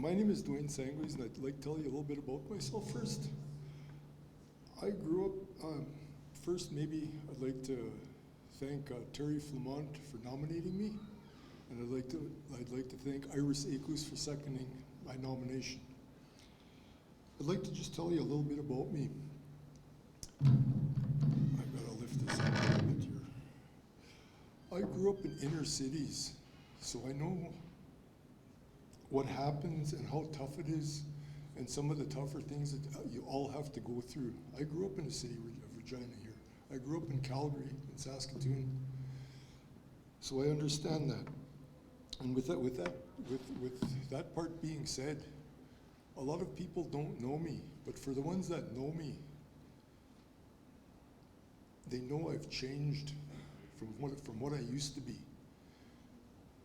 My name is Dwayne Sangwais, and I'd like to tell you a little bit about myself first. I grew up, first maybe I'd like to thank Terry Flamont for nominating me, and I'd like to thank Iris Akus for seconding my nomination. I'd like to just tell you a little bit about me. I've got to lift this up a little bit here. I grew up in inner cities, so I know what happens and how tough it is, and some of the tougher things that you all have to go through. I grew up in the city of Regina here. I grew up in Calgary, in Saskatoon, so I understand that. And with that part being said, a lot of people don't know me, but for the ones that know me, they know I've changed from what I used to be.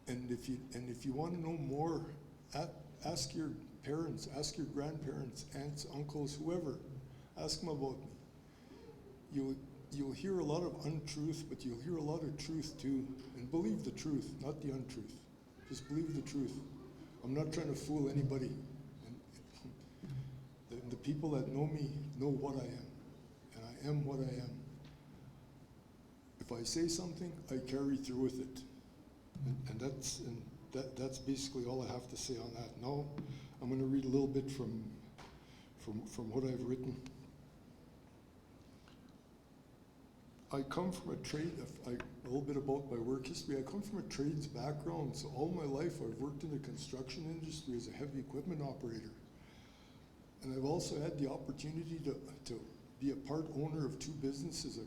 And if you want to know more, ask your parents, ask your grandparents, aunts, uncles, whoever. Ask them about me. You'll hear a lot of untruth, but you'll hear a lot of truth too. And believe the truth, not the untruth. Just believe the truth. I'm not trying to fool anybody. And the people that know me know what I am, and I am what I am. If I say something, I carry through with it, and that's basically all I have to say on that. Now, I'm going to read a little bit from what I've written. I come from a trade, a little bit about my work history. I come from a trades background, so all my life I've worked in the construction industry as a heavy equipment operator. And I've also had the opportunity to be a part owner of two businesses, a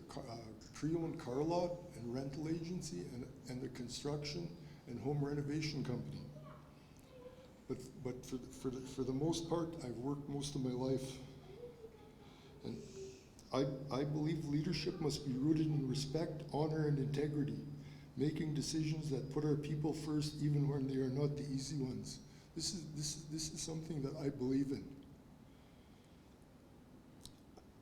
pre-owned car lot and rental agency, and a construction and home renovation company. But for the most part, I've worked most of my life. And I believe leadership must be rooted in respect, honor, and integrity, making decisions that put our people first even when they are not the easy ones. This is something that I believe in.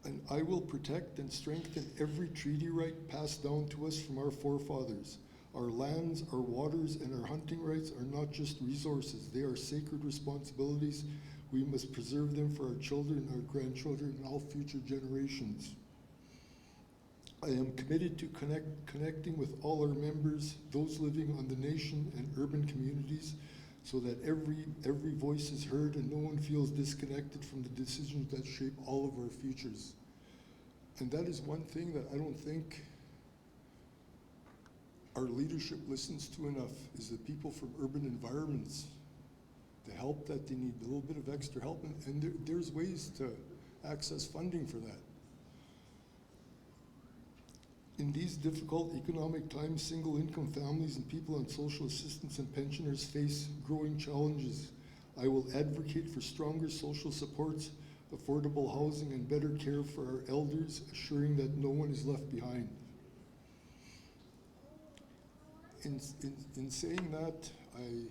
And I will protect and strengthen every treaty right passed down to us from our forefathers. Our lands, our waters, and our hunting rights are not just resources. They are sacred responsibilities. We must preserve them for our children, our grandchildren, and all future generations. I am committed to connecting with all our members, those living on the nation and urban communities, so that every voice is heard and no one feels disconnected from the decisions that shape all of our futures. And that is one thing that I don't think our leadership listens to enough, is the people from urban environments, the help that they need, a little bit of extra help, and there's ways to access funding for that. In these difficult economic times, single-income families and people on social assistance and pensioners face growing challenges. I will advocate for stronger social supports, affordable housing, and better care for our elders, assuring that no one is left behind. In saying that, I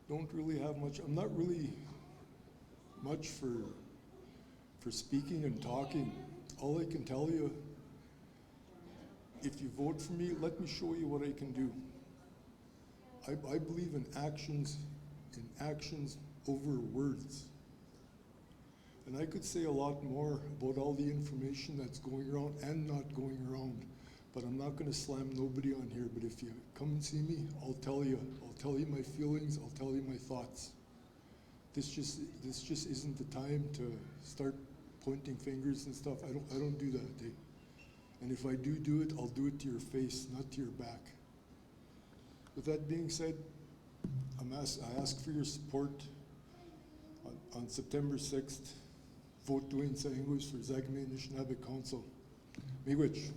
don't really have much. I'm not really much for speaking and talking. All I can tell you, if you vote for me, let me show you what I can do. I believe in actions over words. And I could say a lot more about all the information that's going around and not going around, but I'm not going to slam nobody on here. But if you come and see me, I'll tell you my feelings, I'll tell you my thoughts. This just isn't the time to start pointing fingers and stuff. I don't do that, eh? And if I do it, I'll do it to your face, not to your back. With that being said, I ask for your support on September 6th. Vote Dwayne Sangwais for Zagame Anishinaabe Council. Miigwech.